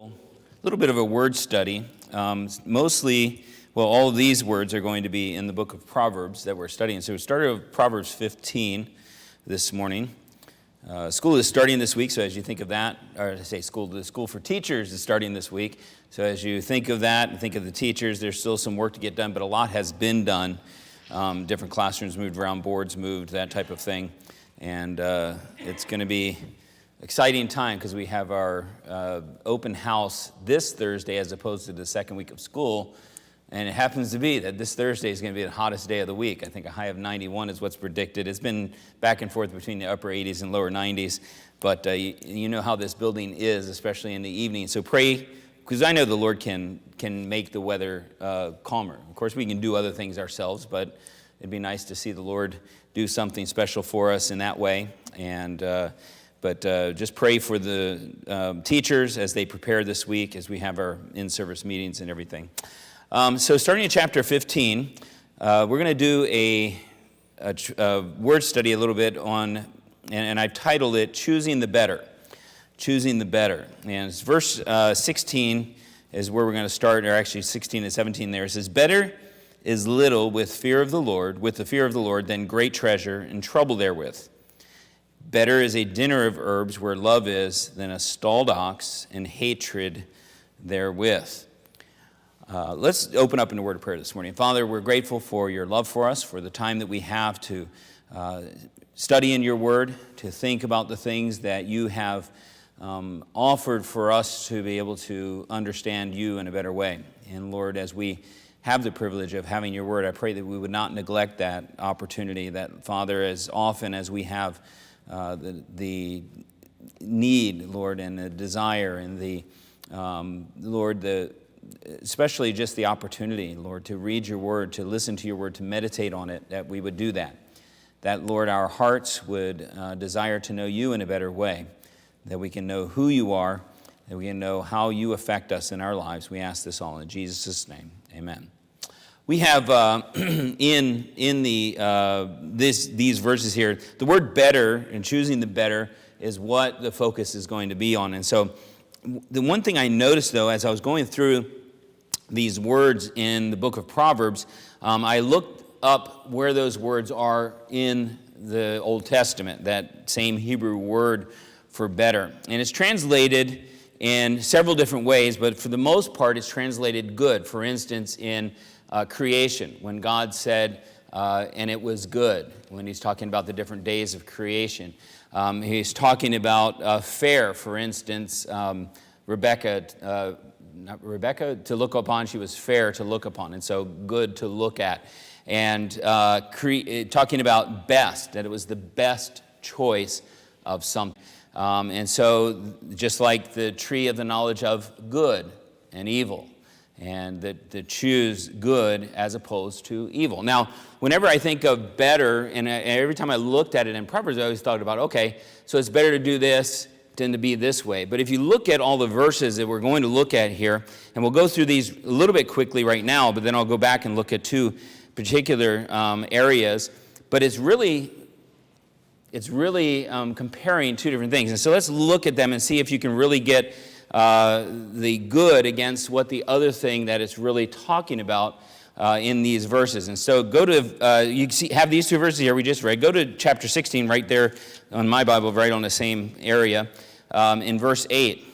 A little bit of a word study. All of these words are going to be in the book of Proverbs that we're studying. So we started with Proverbs 15 this morning. School is starting this week, so as you think of that, or to say school, the school for teachers is starting this week. So as you think of that and think of the teachers, there's still some work to get done, but a lot has been done. Different classrooms moved around, boards moved, that type of thing. And it's going to be exciting time because we have our open house this Thursday as opposed to the second week of school. And it happens to be that this Thursday is going to be the hottest day of the week. I think a high of 91 is what's predicted. It's been back and forth between the upper 80s and lower 90s. But you know how this building is, especially in the evening. So pray, because I know the Lord can make the weather calmer. Of course, we can do other things ourselves, but it'd be nice to see the Lord do something special for us in that way. But just pray for the teachers as they prepare this week, as we have our in-service meetings and everything. So starting in chapter 15, we're going to do a word study a little bit on, and I've titled it, Choosing the Better. Choosing the Better. And it's verse 16 is where we're going to start, or actually 16 and 17 there. It says, Better is little with the fear of the Lord, than great treasure and trouble therewith. Better is a dinner of herbs where love is than a stalled ox and hatred therewith. Let's open up in a word of prayer this morning. Father, we're grateful for your love for us, for the time that we have to study in your word, to think about the things that you have offered for us to be able to understand you in a better way. And Lord, as we have the privilege of having your word, I pray that we would not neglect that opportunity, that Father, as often as we have the need, Lord, and the desire, and the Lord, especially just the opportunity, Lord, to read your word, to listen to your word, to meditate on it, that we would do that. That, Lord, our hearts would desire to know you in a better way, that we can know who you are, that we can know how you affect us in our lives. We ask this all in Jesus' name. Amen. We have in these verses here, the word better and choosing the better is what the focus is going to be on. And so the one thing I noticed, though, as I was going through these words in the book of Proverbs, I looked up where those words are in the Old Testament, that same Hebrew word for better. And it's translated in several different ways, but for the most part, it's translated good. For instance, in creation, when God said, and it was good, when he's talking about the different days of creation. He's talking about fair, for instance, Rebecca, to look upon, she was fair to look upon, and so good to look at. And talking about best, that it was the best choice of something. And so just like the tree of the knowledge of good and evil, and that to choose good as opposed to evil. Now, whenever I think of better, and every time I looked at it in Proverbs, I always thought about, okay, so it's better to do this than to be this way. But if you look at all the verses that we're going to look at here, and we'll go through these a little bit quickly right now, but then I'll go back and look at two particular areas. But it's really comparing two different things. And so let's look at them and see if you can really get the good against what the other thing that it's really talking about in these verses. And so go to, you have these two verses here we just read. Go to chapter 16 right there on my Bible, right on the same area, in verse 8. It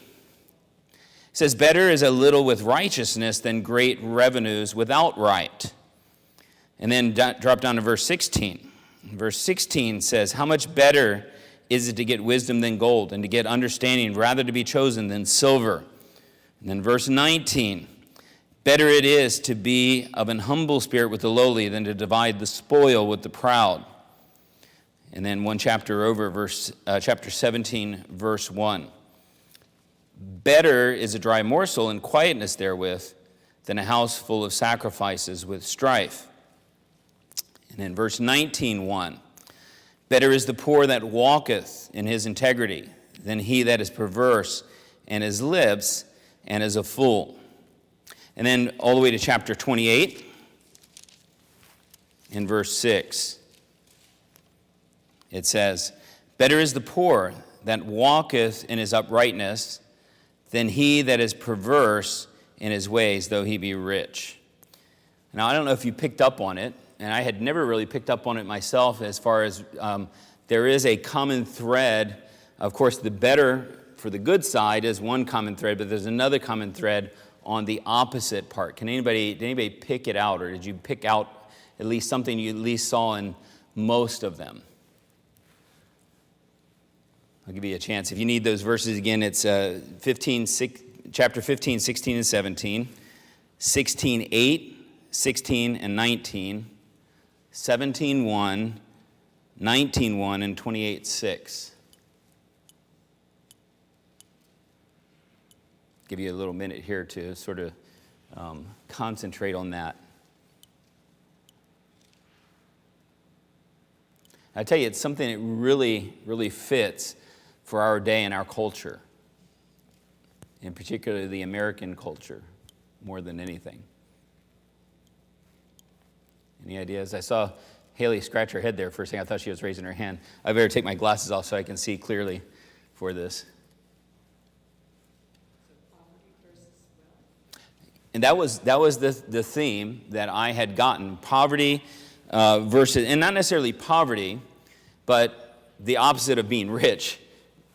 says, Better is a little with righteousness than great revenues without right. And then drop down to verse 16. Verse 16 says, How much better is it to get wisdom than gold, and to get understanding rather to be chosen than silver? And then verse 19, Better it is to be of an humble spirit with the lowly than to divide the spoil with the proud. And then one chapter over, chapter 17, verse 1. Better is a dry morsel and quietness therewith than a house full of sacrifices with strife. And then verse 19:1. Better is the poor that walketh in his integrity than he that is perverse in his lips and is a fool. And then all the way to chapter 28 in verse 6. It says, Better is the poor that walketh in his uprightness than he that is perverse in his ways, though he be rich. Now, I don't know if you picked up on it, and I had never really picked up on it myself as far as there is a common thread. Of course, the better for the good side is one common thread, but there's another common thread on the opposite part. Did anybody pick it out, or did you pick out at least something you at least saw in most of them? I'll give you a chance. If you need those verses again, it's chapter 15, 16, and 17, 16, 8, 16, and 19, 17, 1, 19, 1, and 28, 6. Give you a little minute here to sort of concentrate on that. I tell you, it's something that really, really fits for our day and our culture, in particular the American culture, more than anything. Any ideas? I saw Haley scratch her head there for a second. I thought she was raising her hand. I better take my glasses off so I can see clearly for this. And that was the theme that I had gotten. Poverty versus, and not necessarily poverty, but the opposite of being rich,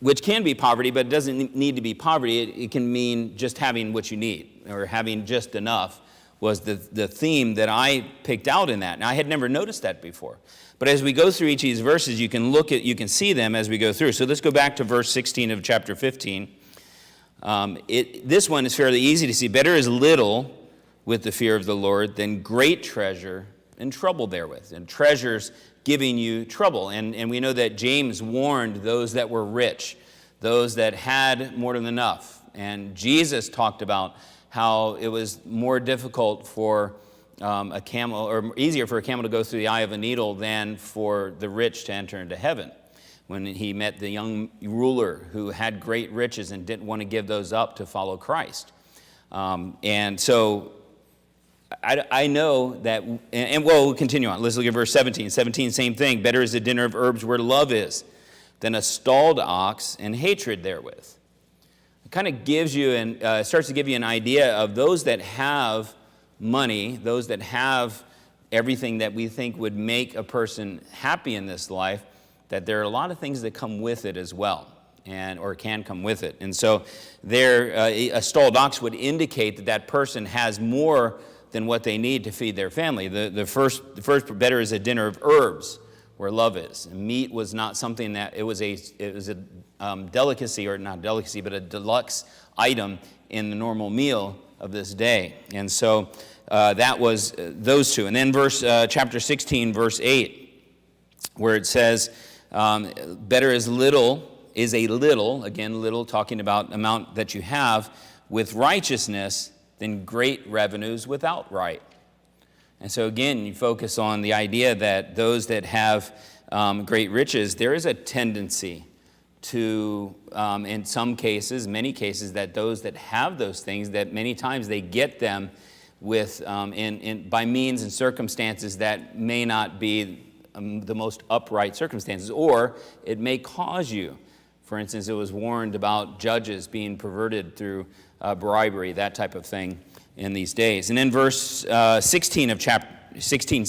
which can be poverty, but it doesn't need to be poverty. It can mean just having what you need, or having just enough, was the theme that I picked out in that. And I had never noticed that before. But as we go through each of these verses, you can see them as we go through. So let's go back to verse 16 of chapter 15. This one is fairly easy to see. Better is little with the fear of the Lord than great treasure and trouble therewith. And treasures giving you trouble. And we know that James warned those that were rich, those that had more than enough. And Jesus talked about how it was more difficult for a camel, or easier for a camel to go through the eye of a needle than for the rich to enter into heaven. When he met the young ruler who had great riches and didn't want to give those up to follow Christ. And so I know that, and well, we'll continue on. Let's look at verse 17. 17, same thing. Better is a dinner of herbs where love is than a stalled ox and hatred therewith. It kind of gives you, and starts to give you an idea of those that have money, those that have everything that we think would make a person happy in this life, that there are a lot of things that come with it as well, or can come with it. And so a stalled ox would indicate that that person has more than what they need to feed their family. The first better is a dinner of herbs where love is. And meat was not something that, it was a delicacy, or not delicacy, but a deluxe item in the normal meal of this day. And so that was those two. And then chapter 16, verse 8, where it says, better is a little, again, little, talking about amount that you have, with righteousness than great revenues without right. And so again, you focus on the idea that those that have great riches, there is a tendency to, in some cases, many cases, that those that have those things, that many times they get them with by means and circumstances that may not be the most upright circumstances, or it may cause you. For instance, it was warned about judges being perverted through bribery, that type of thing in these days. And in verse 16 of chapter 16,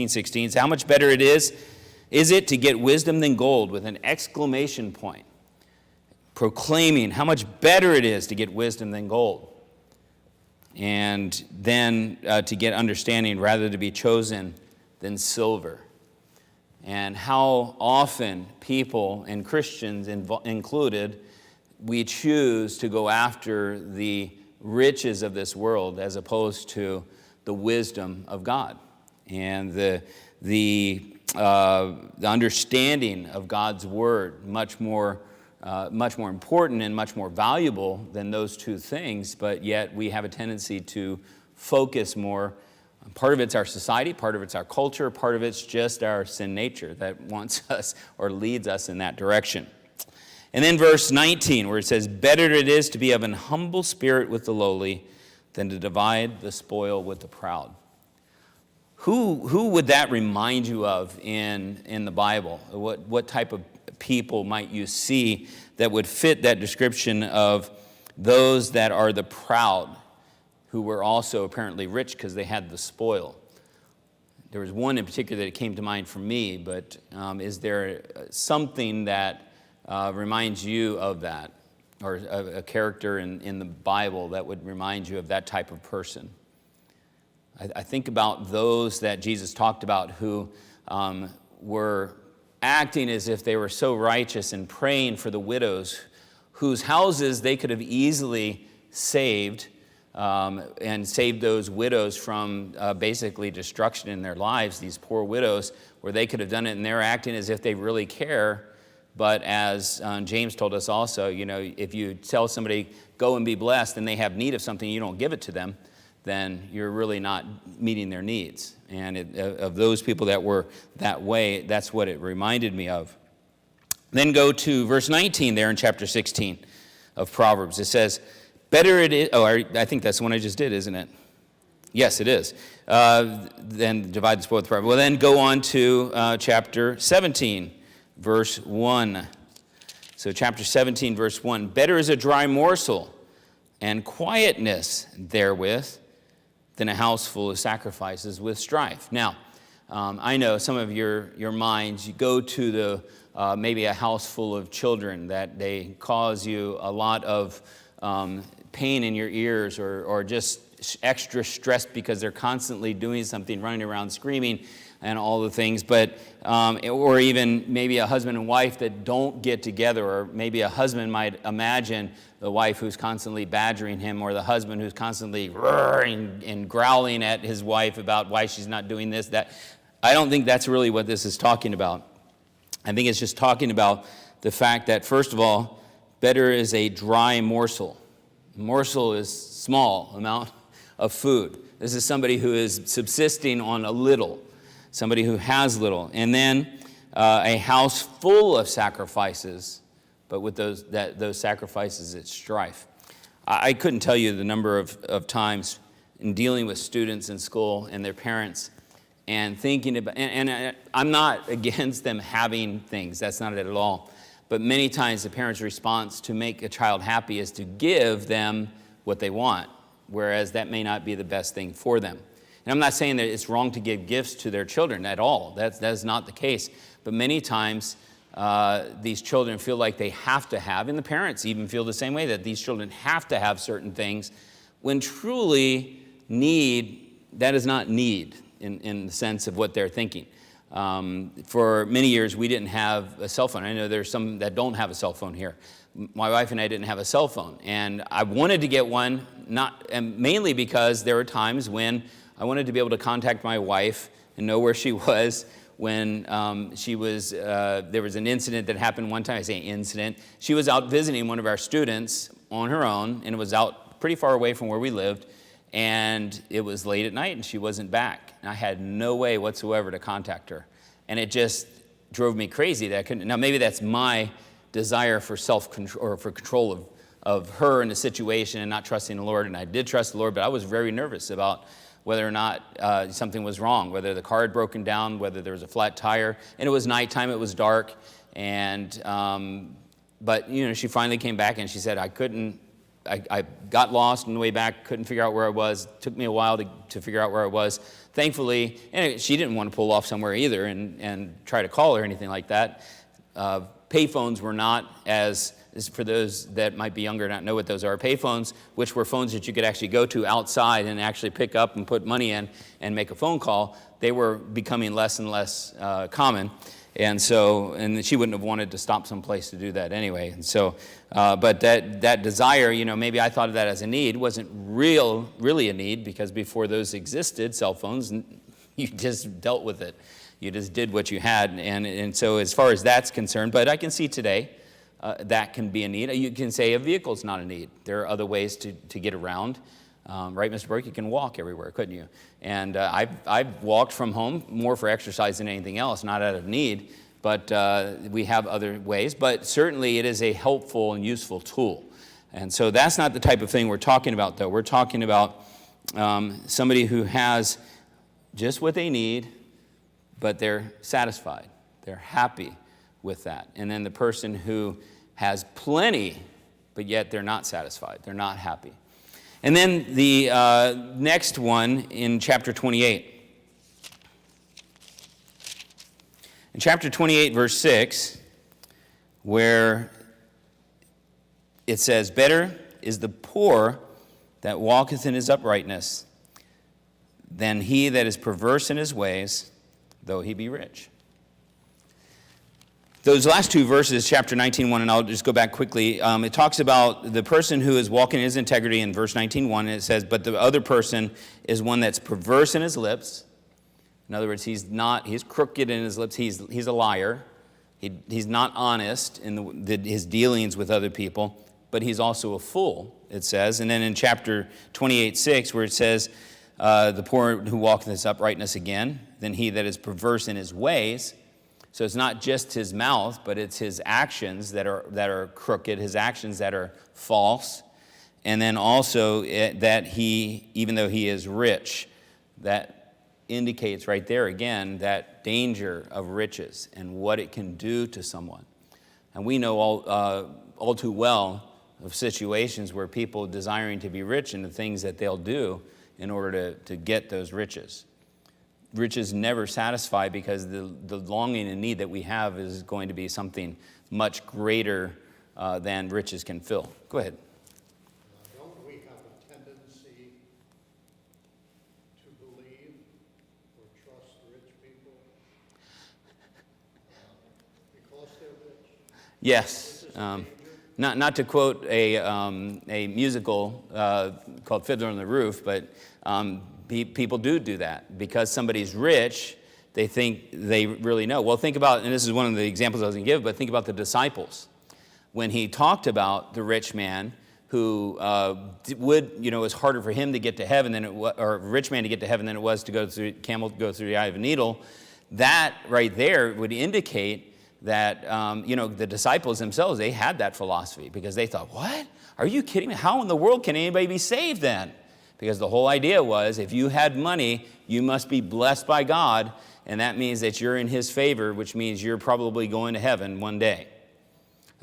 says, how much better it is it to get wisdom than gold, with an exclamation point, proclaiming how much better it is to get wisdom than gold, and then to get understanding rather to be chosen than silver. And how often people, and Christians included, we choose to go after the riches of this world as opposed to the wisdom of God and the understanding of God's word, much more important and much more valuable than those two things. But yet we have a tendency to focus more. Part of it's our society, part of it's our culture, part of it's just our sin nature that wants us or leads us in that direction. And then verse 19, where it says, better it is to be of an humble spirit with the lowly than to divide the spoil with the proud. Who would that remind you of in the Bible? What type of people might you see that would fit that description of those that are the proud, who were also apparently rich because they had the spoil. There was one in particular that came to mind for me, but is there something that reminds you of that, or a character in the Bible that would remind you of that type of person? I think about those that Jesus talked about who were acting as if they were so righteous and praying for the widows whose houses they could have easily saved, and saved those widows from basically destruction in their lives, these poor widows, where they could have done it, and they're acting as if they really care. But as James told us also, if you tell somebody, go and be blessed, and they have need of something, you don't give it to them, then you're really not meeting their needs. And of those people that were that way, that's what it reminded me of. Then go to verse 19 there in chapter 16 of Proverbs. It says, better it is, I think that's the one I just did, isn't it? Yes, it is. Then divide the spoil with the proverb. Well, then go on to chapter 17, verse 1. So chapter 17, verse 1. Better is a dry morsel and quietness therewith than a house full of sacrifices with strife. Now, I know some of your minds, you go to the maybe a house full of children that they cause you a lot of pain in your ears, or just extra stress because they're constantly doing something, running around screaming and all the things. But or even maybe a husband and wife that don't get together, or maybe a husband might imagine the wife who's constantly badgering him, or the husband who's constantly roaring and growling at his wife about why she's not doing this, that. I don't think that's really what this is talking about. I think it's just talking about the fact that, first of all, better is a dry morsel. Morsel is small amount of food. This is somebody who is subsisting on a little, somebody who has little. And then a house full of sacrifices, but with those sacrifices, it's strife. I couldn't tell you the number of times in dealing with students in school and their parents and thinking about, and I'm not against them having things, that's not it at all. But many times the parent's response to make a child happy is to give them what they want, whereas that may not be the best thing for them. And I'm not saying that it's wrong to give gifts to their children at all. That is not the case. But many times these children feel like they have to have, and the parents even feel the same way, that these children have to have certain things, when truly that is not need in the sense of what they're thinking. For many years, we didn't have a cell phone. I know there's some that don't have a cell phone here. My wife and I didn't have a cell phone, and I wanted to get one, mainly because there were times when I wanted to be able to contact my wife and know where she was when there was an incident that happened one time. I say incident. She was out visiting one of our students on her own, and it was out pretty far away from where we lived, and it was late at night, and she wasn't back. And I had no way whatsoever to contact her. And it just drove me crazy that I couldn't. Now, maybe that's my desire for self-control, or for control of her in a situation and not trusting the Lord. And I did trust the Lord, but I was very nervous about whether or not something was wrong, whether the car had broken down, whether there was a flat tire. And it was nighttime, it was dark. And, but, she finally came back and she said, I got lost on the way back, couldn't figure out where I was. It took me a while to figure out where I was. Thankfully, and she didn't want to pull off somewhere either and try to call or anything like that. Payphones were not for those that might be younger and not know what those are, payphones, which were phones that you could actually go to outside and actually pick up and put money in and make a phone call, they were becoming less and less common. And she wouldn't have wanted to stop someplace to do that anyway. And so, but that desire, maybe I thought of that as a need, wasn't really a need, because before those existed, cell phones, you just dealt with it. You just did what you had. And so as far as that's concerned, but I can see today that can be a need. You can say a vehicle's not a need. There are other ways to get around. Right, Mr. Burke? You can walk everywhere, couldn't you? And I've walked from home more for exercise than anything else, not out of need, but we have other ways. But certainly it is a helpful and useful tool. And so that's not the type of thing we're talking about, though. We're talking about somebody who has just what they need, but they're satisfied. They're happy with that. And then the person who has plenty but yet they're not satisfied. They're not happy. And then the next one in chapter 28. In chapter 28, verse 6, where it says, "Better is the poor that walketh in his uprightness than he that is perverse in his ways, though he be rich." Those last two verses, chapter 19:1, and I'll just go back quickly. It talks about the person who is walking in his integrity in verse 19:1, and it says, "But the other person is one that's perverse in his lips." In other words, he's crooked in his lips. He's a liar. He's not honest in his dealings with other people, but he's also a fool, it says. And then in chapter 28:6, where it says, "The poor who walketh in his uprightness again, than he that is perverse in his ways." So it's not just his mouth, but it's his actions that are crooked, his actions that are false. And then also that he, even though he is rich, that indicates right there again that danger of riches and what it can do to someone. And we know all too well of situations where people desiring to be rich and the things that they'll do in order to get those riches. Riches never satisfy, because the longing and need that we have is going to be something much greater than riches can fill. Go ahead. Don't we have a tendency to believe or trust rich people because they're rich? Yes. Not to quote a musical called Fiddler on the Roof, but people do that. Because somebody's rich, they think they really know. Well, think about, and this is one of the examples I was going to give, but think about the disciples. When he talked about the rich man who it was harder for him to get to heaven than or a rich man to get to heaven than it was to go through the eye of a needle, that right there would indicate that, the disciples themselves, they had that philosophy, because they thought, what? Are you kidding me? How in the world can anybody be saved then? Because the whole idea was, if you had money, you must be blessed by God, and that means that you're in his favor, which means you're probably going to heaven one day.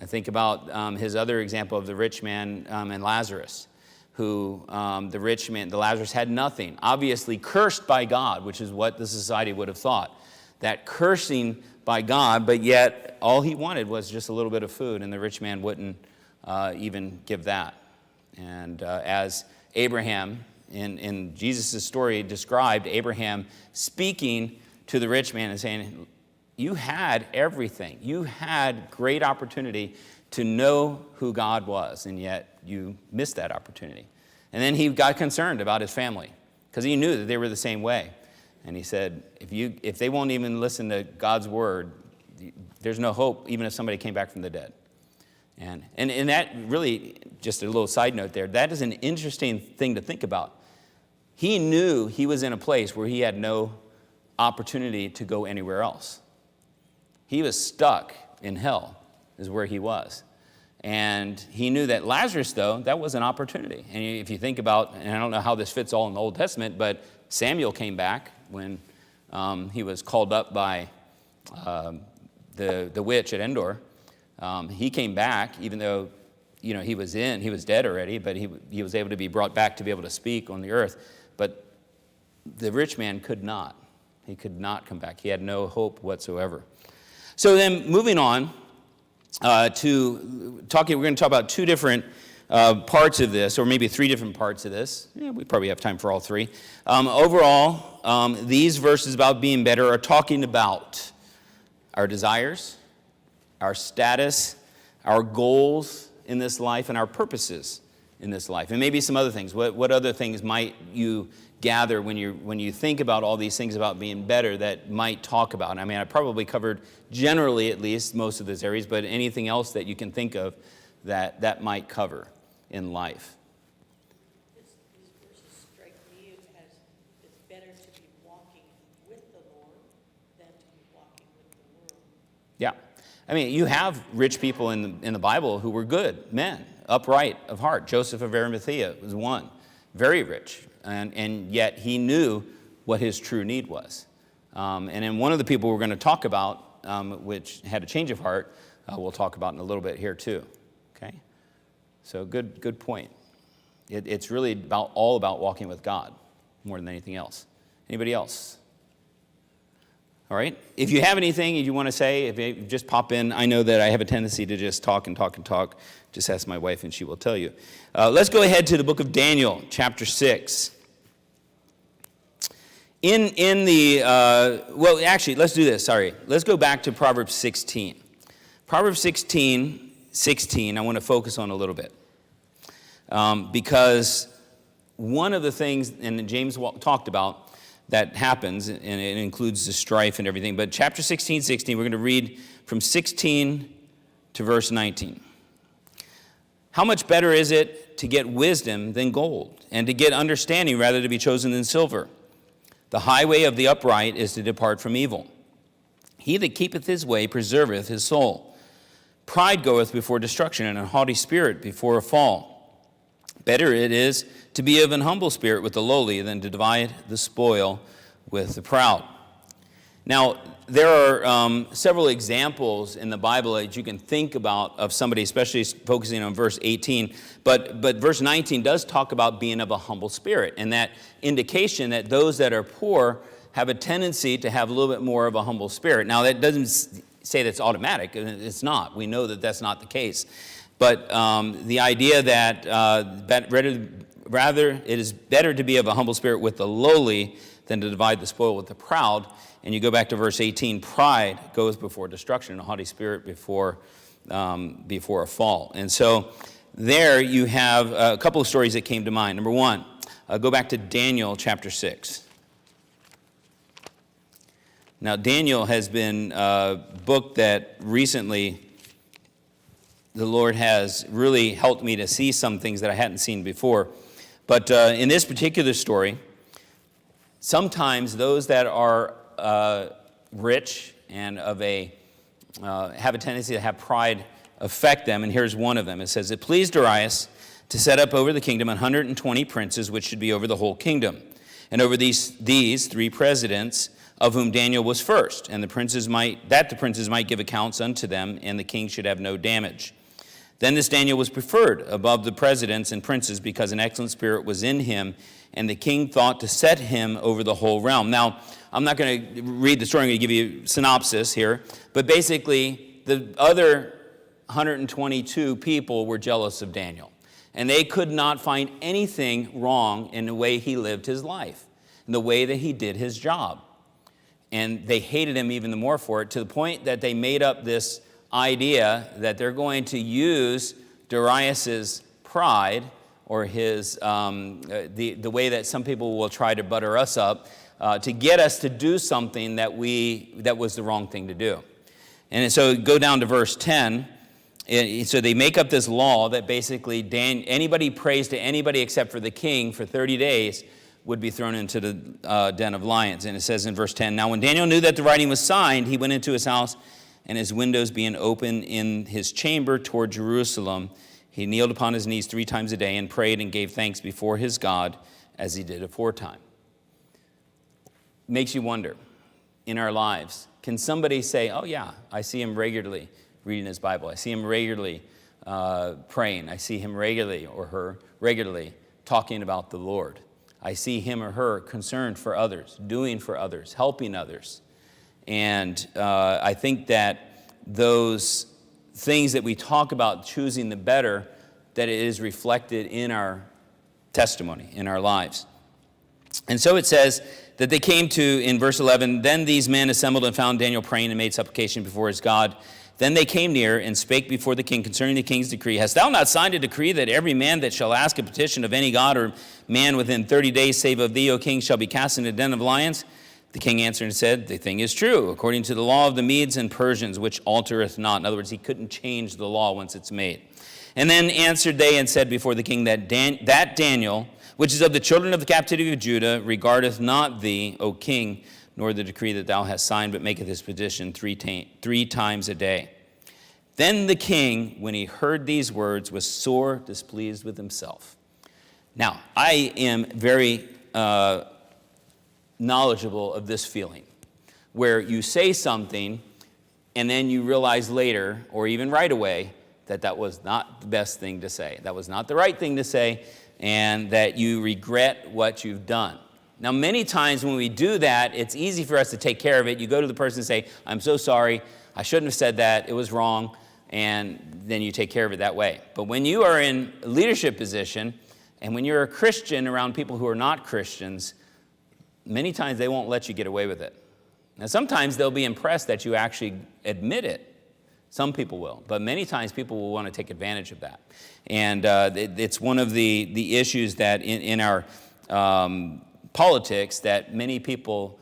I think about his other example of the rich man and Lazarus, who the Lazarus had nothing, obviously cursed by God, which is what the society would have thought. That cursing by God, but yet all he wanted was just a little bit of food, and the rich man wouldn't even give that. And as Abraham, in Jesus' story, described Abraham speaking to the rich man and saying, you had everything. You had great opportunity to know who God was, and yet you missed that opportunity. And then he got concerned about his family, because he knew that they were the same way. And he said, if they won't even listen to God's word, there's no hope, even if somebody came back from the dead. And that really, just a little side note there, that is an interesting thing to think about. He knew he was in a place where he had no opportunity to go anywhere else. He was stuck in hell, is where he was. And he knew that Lazarus, though, that was an opportunity. And if you think about, and I don't know how this fits all in the Old Testament, but Samuel came back when he was called up by the witch at Endor. He came back, even though he was dead already, but he was able to be brought back to be able to speak on the earth. But the rich man could not. He could not come back. He had no hope whatsoever. So then, moving on we're going to talk about two different parts of this, or maybe three different parts of this. Yeah, we probably have time for all three. Overall, these verses about being better are talking about our desires, our status, our goals in this life, and our purposes in this life, and maybe some other things. What other things might you gather when you think about all these things about being better that might talk about? I mean, I probably covered generally, at least, most of those areas, but anything else that you can think of that might cover in life? These verses strike me as it's better to be walking with the Lord than to be walking with the world. Yeah. I mean, you have rich people in the Bible who were good men, upright of heart. Joseph of Arimathea was one, very rich, and yet he knew what his true need was. And then one of the people we're going to talk about, which had a change of heart, we'll talk about in a little bit here too. Okay? So good point. It's really all about walking with God more than anything else. Anybody else? All right. If you have anything you want to say, if you just pop in. I know that I have a tendency to just talk and talk and talk. Just ask my wife and she will tell you. Let's go ahead to the book of Daniel, chapter 6. Let's do this. Sorry. Let's go back to Proverbs 16. Proverbs 16, I want to focus on a little bit. Because one of the things, and James talked about, that happens, and it includes the strife and everything, but chapter 16, we're going to read from 16 to verse 19. How much better is it to get wisdom than gold, and to get understanding rather to be chosen than silver? The highway of the upright is to depart from evil. He that keepeth his way preserveth his soul. Pride goeth before destruction, and a haughty spirit before a fall. Better it is to be of an humble spirit with the lowly than to divide the spoil with the proud. Now, there are several examples in the Bible that you can think about of somebody, especially focusing on verse 18. But verse 19 does talk about being of a humble spirit, and that indication that those that are poor have a tendency to have a little bit more of a humble spirit. Now, that doesn't say that's automatic. It's not. We know that that's not the case. But the idea that rather it is better to be of a humble spirit with the lowly than to divide the spoil with the proud. And you go back to verse 18, pride goes before destruction, and a haughty spirit before a fall. And so there you have a couple of stories that came to mind. Number one, go back to Daniel chapter 6. Now, Daniel has been a book that recently the Lord has really helped me to see some things that I hadn't seen before. But in this particular story, sometimes those that are rich and have a tendency to have pride affect them, and here's one of them. It says, "It pleased Darius to set up over the kingdom 120 princes, which should be over the whole kingdom, and over these 3 presidents, of whom Daniel was first, and the princes might give accounts unto them, and the king should have no damage. Then this Daniel was preferred above the presidents and princes, because an excellent spirit was in him, and the king thought to set him over the whole realm." Now, I'm not going to read the story. I'm going to give you a synopsis here. But basically, the other 122 people were jealous of Daniel. And they could not find anything wrong in the way he lived his life, in the way that he did his job. And they hated him even the more for it, to the point that they made up this idea that they're going to use Darius's pride, or his the way that some people will try to butter us up, to get us to do something that was the wrong thing to do. And so go down to verse 10. So they make up this law that basically anybody prays to anybody except for the king for 30 days would be thrown into the den of lions. And it says in verse 10, "Now when Daniel knew that the writing was signed, he went into his house, and his windows being open in his chamber toward Jerusalem, he kneeled upon his knees 3 times a day and prayed and gave thanks before his God as he did aforetime." Makes you wonder, in our lives, can somebody say, "Oh yeah, I see him regularly reading his Bible. I see him regularly praying. I see him regularly or her regularly talking about the Lord. I see him or her concerned for others, doing for others, helping others." And I think that those things that we talk about, choosing the better, that it is reflected in our testimony, in our lives. And so it says that they came to, in verse 11, "Then these men assembled and found Daniel praying and made supplication before his God. Then they came near and spake before the king concerning the king's decree. Hast thou not signed a decree that every man that shall ask a petition of any god or man within 30 days, save of thee, O king, shall be cast into a den of lions?" The king answered and said, "The thing is true, according to the law of the Medes and Persians, which altereth not." In other words, he couldn't change the law once it's made. "And then answered they and said before the king that Daniel, which is of the children of the captivity of Judah, regardeth not thee, O king, nor the decree that thou hast signed, but maketh his petition 3 times a day. Then the king, when he heard these words, was sore displeased with himself." Now, I am very knowledgeable of this feeling, where you say something and then you realize later, or even right away, that that was not the best thing to say. That was not the right thing to say, and that you regret what you've done. Now, many times when we do that, it's easy for us to take care of it. You go to the person and say, I'm so sorry, I shouldn't have said that, it was wrong, and then you take care of it that way. But when you are in a leadership position, and when you're a Christian around people who are not Christians, many times they won't let you get away with it. Now, sometimes they'll be impressed that you actually admit it. Some people will, but many times people will want to take advantage of that. And it's one of the issues that in our politics, that many people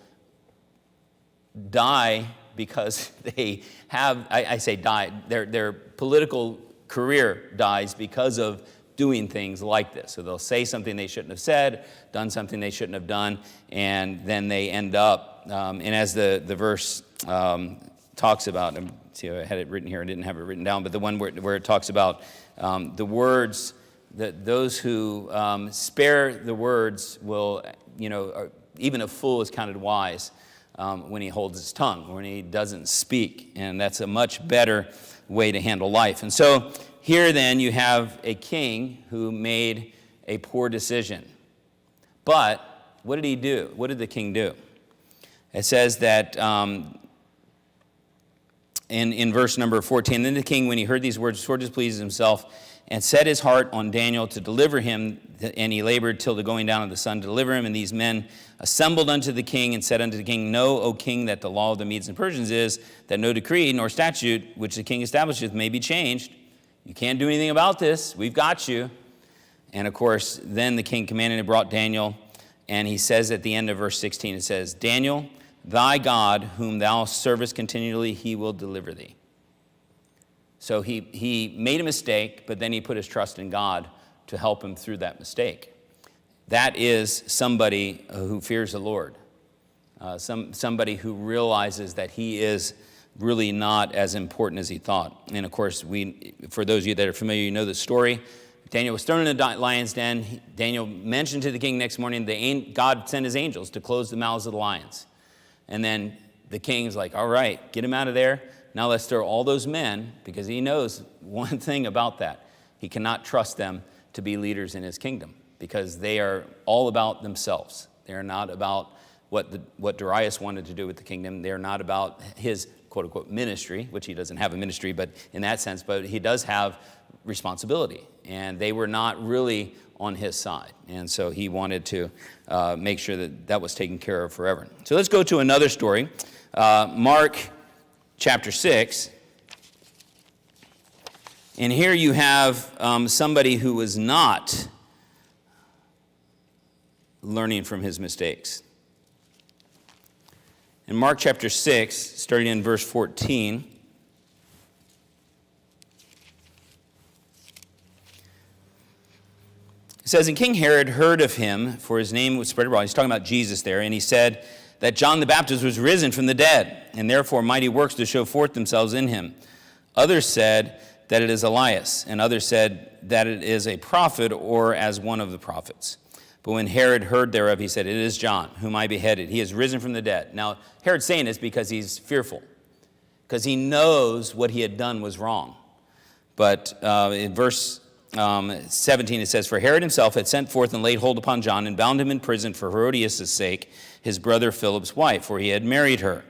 die because they have, I say die, their political career dies because of doing things like this. So they'll say something they shouldn't have said, done something they shouldn't have done, and then they end up, and as the verse talks about, see, I had it written here, I didn't have it written down, but the one where it talks about the words, that those who spare the words will, even a fool is counted wise when he holds his tongue, when he doesn't speak, and that's a much better way to handle life. And so here then you have a king who made a poor decision. But what did he do? What did the king do? It says that in verse number 14, then the king, when he heard these words, sore displeased himself, and set his heart on Daniel to deliver him, and he labored till the going down of the sun to deliver him. And these men assembled unto the king and said unto the king, Know, O king, that the law of the Medes and Persians is that no decree nor statute which the king establisheth may be changed. You can't do anything about this. We've got you. And of course, then the king commanded and brought Daniel, and he says at the end of verse 16, it says, Daniel, thy God, whom thou servest continually, he will deliver thee. So he made a mistake, but then he put his trust in God to help him through that mistake. That is somebody who fears the Lord, somebody who realizes that he is really not as important as he thought. And of course, for those of you that are familiar, you know the story. Daniel was thrown in the lion's den. Daniel mentioned to the king next morning, God sent his angels to close the mouths of the lions. And then the king's like, all right, get him out of there. Now let's throw all those men, because he knows one thing about that. He cannot trust them to be leaders in his kingdom, because they are all about themselves. They are not about what Darius wanted to do with the kingdom. They are not about his quote-unquote ministry, which he doesn't have a ministry, but in that sense, but he does have responsibility. And they were not really on his side. And so he wanted to make sure that was taken care of forever. So let's go to another story. Mark chapter 6. And here you have somebody who was not learning from his mistakes. In Mark chapter 6, starting in verse 14, it says, And King Herod heard of him, for his name was spread abroad. He's talking about Jesus there, and he said that John the Baptist was risen from the dead, and therefore mighty works to show forth themselves in him. Others said that it is Elias, and others said that it is a prophet, or as one of the prophets. But when Herod heard thereof, he said, It is John, whom I beheaded. He is risen from the dead. Now, Herod's saying this because he's fearful, because he knows what he had done was wrong. But in verse 17, it says, For Herod himself had sent forth and laid hold upon John, and bound him in prison for Herodias' sake, his brother Philip's wife, for he had married her.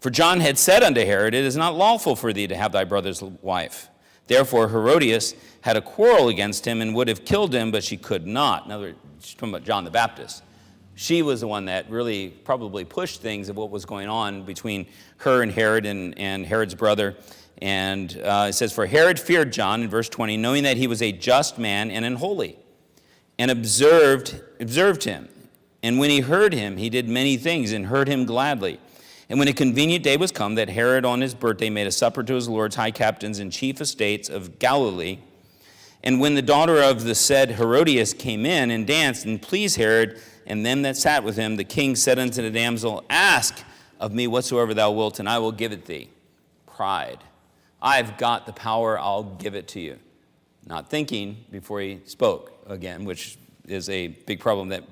For John had said unto Herod, It is not lawful for thee to have thy brother's wife. Therefore Herodias had a quarrel against him, and would have killed him, but she could not. In other words, she's talking about John the Baptist. She was the one that really probably pushed things of what was going on between her and Herod and Herod's brother. And it says, For Herod feared John, in verse 20, knowing that he was a just man and an holy, and observed him. And when he heard him, he did many things, and heard him gladly. And when a convenient day was come, that Herod on his birthday made a supper to his lords, high captains, and chief estates of Galilee. And when the daughter of the said Herodias came in and danced and pleased Herod and them that sat with him, the king said unto the damsel, Ask of me whatsoever thou wilt, and I will give it thee. Pride. I've got the power, I'll give it to you. Not thinking before he spoke again, which is a big problem that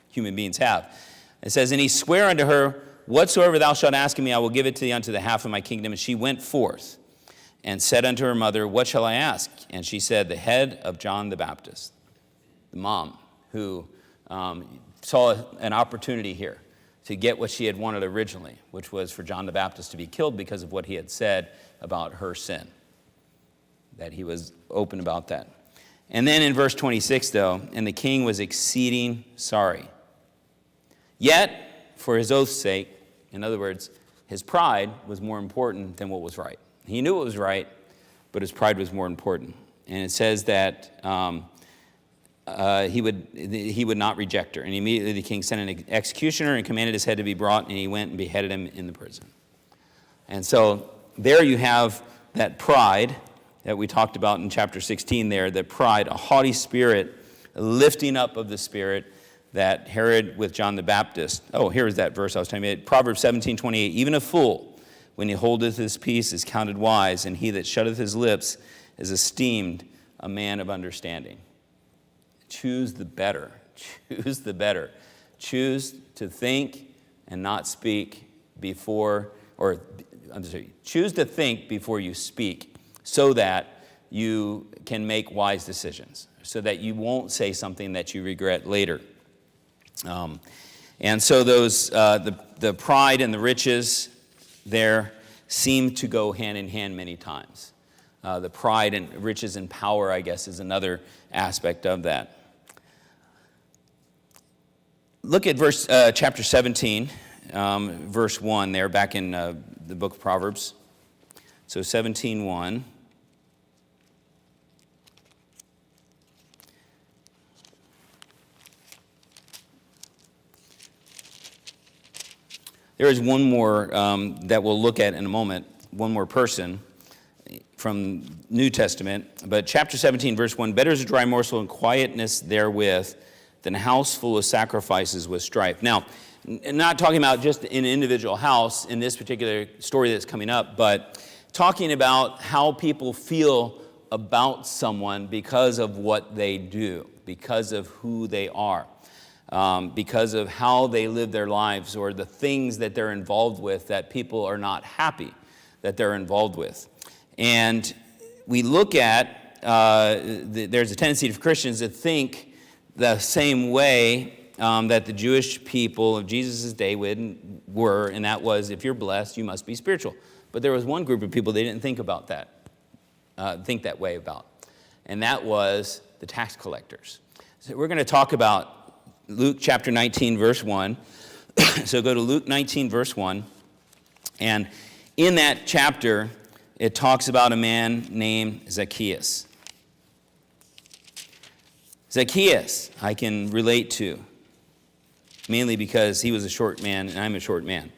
human beings have. It says, And he sware unto her, Whatsoever thou shalt ask of me, I will give it to thee unto the half of my kingdom. And she went forth. and said unto her mother, What shall I ask? And she said, The head of John the Baptist. The mom who saw an opportunity here to get what she had wanted originally, which was for John the Baptist to be killed because of what he had said about her sin, that he was open about that. And then in verse 26, though, and the king was exceeding sorry. Yet, for his oath's sake, in other words, his pride was more important than what was right. He knew what was right, but his pride was more important. And it says that he would not reject her. And immediately the king sent an executioner and commanded his head to be brought, and he went and beheaded him in the prison. And so there you have that pride that we talked about in chapter 16 there, that pride, a haughty spirit, a lifting up of the spirit that Herod with John the Baptist. Oh, here's that verse I was telling you. Proverbs 17:28, even a fool, when he holdeth his peace, is counted wise, and he that shutteth his lips is esteemed a man of understanding. Choose the better. Choose the better. Choose to think and not speak before, or I'm sorry, choose to think before you speak, so that you can make wise decisions, so that you won't say something that you regret later. And so those the pride and the riches there seem to go hand in hand many times. The pride and riches and power, I guess, is another aspect of that. Look at chapter 17, verse 1 there, back in the book of Proverbs. So 17:1. There is one more that we'll look at in a moment, one more person from New Testament. But chapter 17, verse 1, better is a dry morsel and quietness therewith than a house full of sacrifices with strife. Now, not talking about just an individual house in this particular story that's coming up, but talking about how people feel about someone because of what they do, because of who they are. Because of how they live their lives or the things that they're involved with that people are not happy that they're involved with. And we look at, there's a tendency for Christians to think the same way that the Jewish people of Jesus' day were, and that was, if you're blessed, you must be spiritual. But there was one group of people they didn't think about that, think that way about, and that was the tax collectors. So we're going to talk about Luke chapter 19, verse 1. So go to Luke 19, verse 1. And in that chapter, it talks about a man named Zacchaeus. Zacchaeus, I can relate to, mainly because he was a short man and I'm a short man.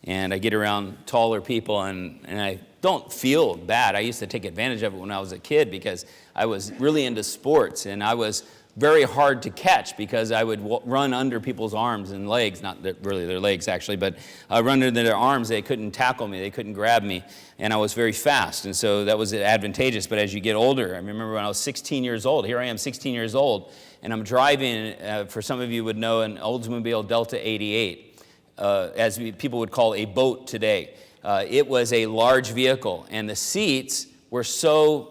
And I get around taller people and I don't feel bad. I used to take advantage of it when I was a kid because I was really into sports and I was very hard to catch because I would run under people's arms and legs, not really their legs actually, but run under their arms. They couldn't tackle me, they couldn't grab me, and I was very fast, and so that was advantageous. But as you get older, I remember when I was 16 years old, here I am 16 years old, and I'm driving, for some of you would know, an Oldsmobile Delta 88, as people would call a boat today. It was a large vehicle, and the seats were so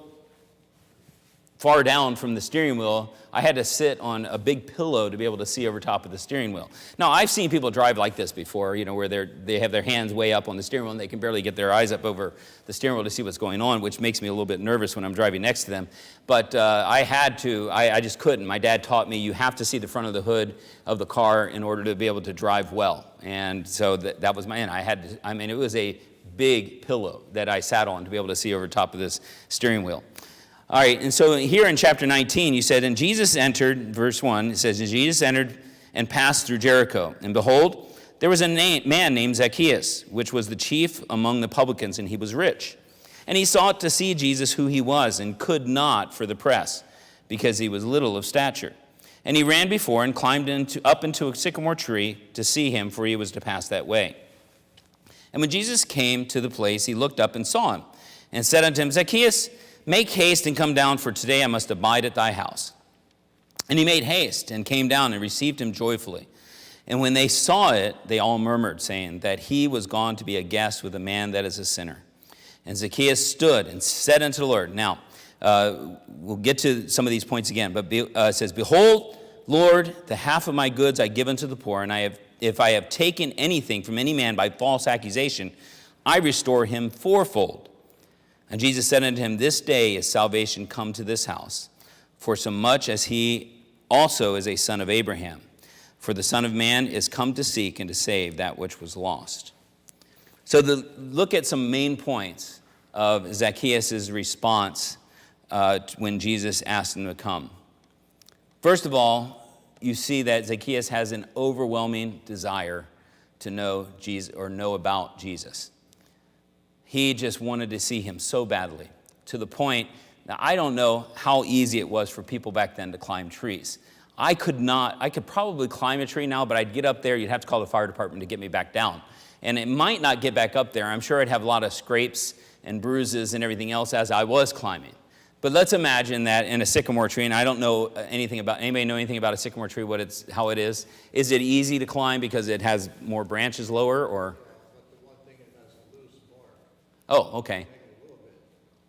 far down from the steering wheel, I had to sit on a big pillow to be able to see over top of the steering wheel. Now, I've seen people drive like this before, where they have their hands way up on the steering wheel and they can barely get their eyes up over the steering wheel to see what's going on, which makes me a little bit nervous when I'm driving next to them. But I had to, I just couldn't. My dad taught me you have to see the front of the hood of the car in order to be able to drive well. And so that was it was a big pillow that I sat on to be able to see over top of this steering wheel. All right, and so here in chapter 19, you said, and Jesus entered, verse 1, it says, and Jesus entered and passed through Jericho. And behold, there was a man named Zacchaeus, which was the chief among the publicans, and he was rich. And he sought to see Jesus who he was, and could not for the press, because he was little of stature. And he ran before and climbed up into a sycamore tree to see him, for he was to pass that way. And when Jesus came to the place, he looked up and saw him, and said unto him, Zacchaeus, make haste and come down, for today I must abide at thy house. And he made haste and came down and received him joyfully. And when they saw it, they all murmured, saying that he was gone to be a guest with a man that is a sinner. And Zacchaeus stood and said unto the Lord. Now, we'll get to some of these points again, but it says, Behold, Lord, the half of my goods I give unto the poor, and if I have taken anything from any man by false accusation, I restore him fourfold. And Jesus said unto him, This day is salvation come to this house, for so much as he also is a son of Abraham. For the Son of Man is come to seek and to save that which was lost. So look at some main points of Zacchaeus' response when Jesus asked him to come. First of all, you see that Zacchaeus has an overwhelming desire to know Jesus or know about Jesus. He just wanted to see him so badly, to the point, now I don't know how easy it was for people back then to climb trees. I could probably climb a tree now, but I'd get up there, you'd have to call the fire department to get me back down. And it might not get back up there. I'm sure I'd have a lot of scrapes and bruises and everything else as I was climbing. But let's imagine that in a sycamore tree, and I don't know anybody know anything about a sycamore tree, how it is? Is it easy to climb because it has more branches lower, or? But the one thing, it has a loose bark. Oh, okay. Make it a little bit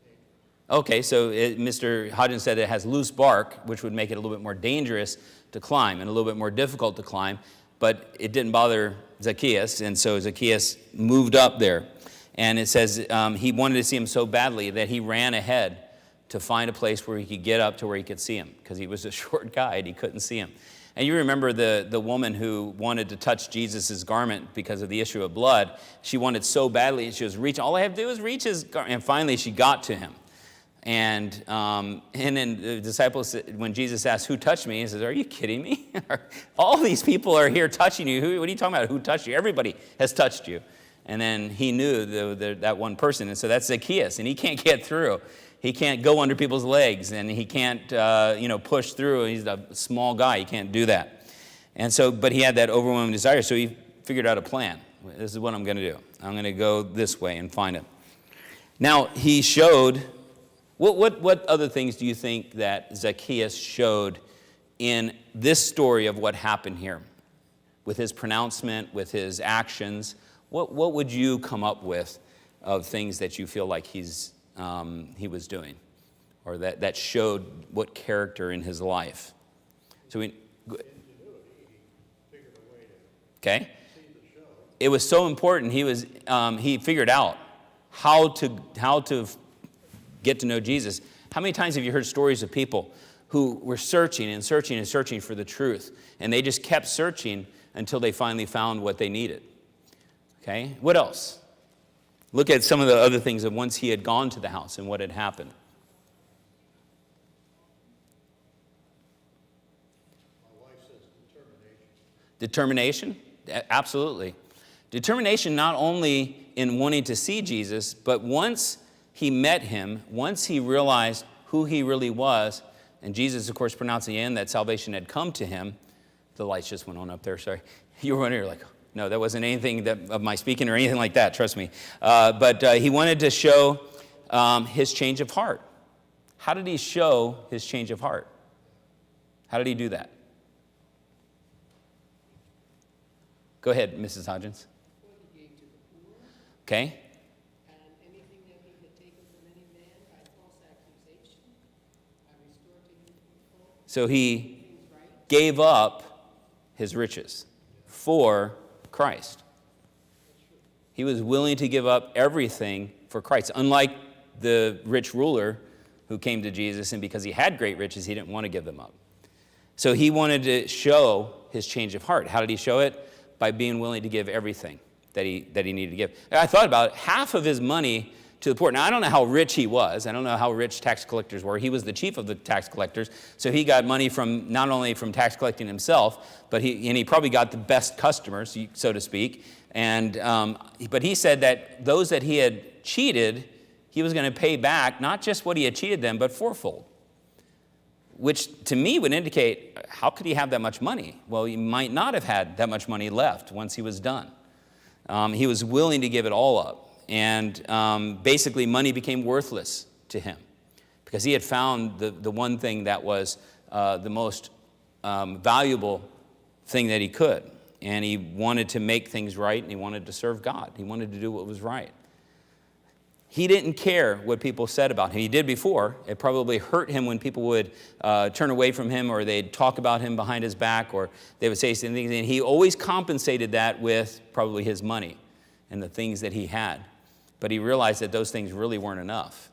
dangerous. Okay, so Mr. Hodgins said it has loose bark, which would make it a little bit more dangerous to climb and a little bit more difficult to climb, but it didn't bother Zacchaeus, and so Zacchaeus moved up there. And it says he wanted to see him so badly that he ran ahead to find a place where he could get up to where he could see him, because he was a short guy and he couldn't see him. And you remember the woman who wanted to touch Jesus' garment because of the issue of blood. She wanted so badly, she was reaching, all I have to do is reach his garment. And finally she got to him. And then the disciples, when Jesus asked, who touched me? He says, are you kidding me? All these people are here touching you. What are you talking about? Who touched you? Everybody has touched you. And then he knew that one person. And so that's Zacchaeus. And he can't get through. He can't go under people's legs. And he can't, push through. He's a small guy. He can't do that. And so, but he had that overwhelming desire. So he figured out a plan. This is what I'm going to do. I'm going to go this way and find him. Now, he showed... What other things do you think that Zacchaeus showed in this story of what happened here? With his pronouncement, with his actions, what would you come up with of things that you feel like he was doing? Or that showed what character in his life? Okay? It was so important. He figured out how to get to know Jesus. How many times have you heard stories of people who were searching and searching and searching for the truth, and they just kept searching until they finally found what they needed? Okay, what else? Look at some of the other things of once he had gone to the house and what had happened. My wife says determination. Determination? Absolutely. Determination not only in wanting to see Jesus, but once he met him, once he realized who he really was, and Jesus, of course, pronounced in the end that salvation had come to him. The lights just went on up there, sorry. You were wondering, you're like, no, that wasn't anything of my speaking or anything like that, trust me. But he wanted to show his change of heart. How did he show his change of heart? How did he do that? Go ahead, Mrs. Hodgins. Okay. So he gave up his riches for Christ. He was willing to give up everything for Christ. Unlike the rich ruler who came to Jesus, and because he had great riches, he didn't want to give them up. So he wanted to show his change of heart. How did he show it? By being willing to give everything that he needed to give. And I thought about it, half of his money to the poor. Now, I don't know how rich he was. I don't know how rich tax collectors were. He was the chief of the tax collectors, so he got money from not only from tax collecting himself, but he probably got the best customers, so to speak. And but he said that those that he had cheated, he was going to pay back not just what he had cheated them, but fourfold. Which to me would indicate, how could he have that much money? Well, he might not have had that much money left once he was done. He was willing to give it all up. And basically money became worthless to him because he had found the one thing that was the most valuable thing that he could. And he wanted to make things right, and he wanted to serve God. He wanted to do what was right. he didn't care what people said about him. He did before. It probably hurt him when people would turn away from him, or they'd talk about him behind his back, or they would say some things. And he always compensated that with probably his money and the things that he had. But he realized that those things really weren't enough.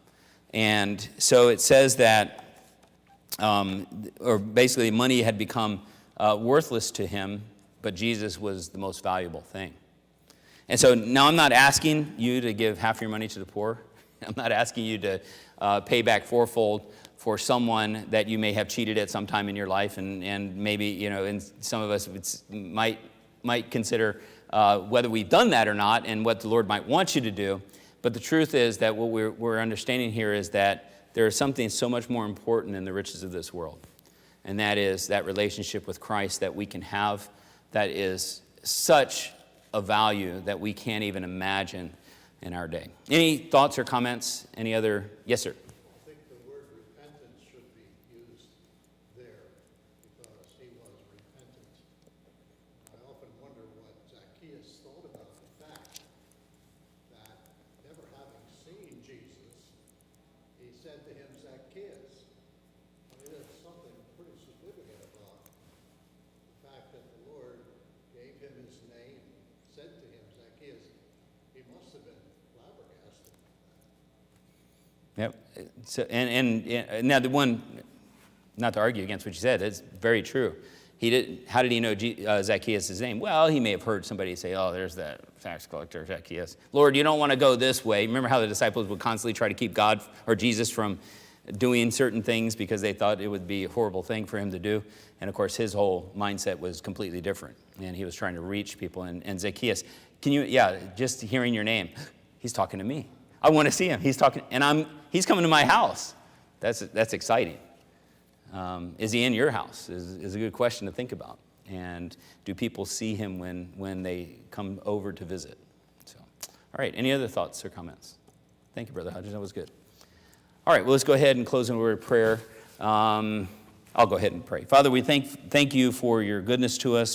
And so it says that, or basically money had become worthless to him, but Jesus was the most valuable thing. And so now I'm not asking you to give half your money to the poor. I'm not asking you to pay back fourfold for someone that you may have cheated at some time in your life, and maybe, and some of us might consider whether we've done that or not, and what the Lord might want you to do. But the truth is that what we're understanding here is that there is something so much more important than the riches of this world, and that is that relationship with Christ that we can have, that is such a value that we can't even imagine in our day. Any thoughts or comments? Any other? Yes, sir. I think the word repentance should be used there because he was repentant. I often wonder what Zacchaeus thought about the fact that, never having seen Jesus, he said to him, Zacchaeus. I mean, there's something pretty significant about the fact that the Lord gave him his name, said to him, Zacchaeus. He must have been flabbergasted. Yep. So, and now the one, not to argue against what you said, it's very true. How did he know Zacchaeus' name? Well, he may have heard somebody say, oh, there's that tax collector, Zacchaeus. Lord, you don't want to go this way. Remember how the disciples would constantly try to keep God or Jesus from doing certain things because they thought it would be a horrible thing for him to do. And of course, his whole mindset was completely different. And he was trying to reach people. And Zacchaeus, just hearing your name, he's talking to me. I want to see him. He's talking, and he's coming to my house. That's exciting. Is he in your house? Is a good question to think about. And do people see him when they come over to visit? So, all right. Any other thoughts or comments? Thank you, Brother Hodges. That was good. All right. Well, let's go ahead and close in a word of prayer. I'll go ahead and pray. Father, we thank you for your goodness to us.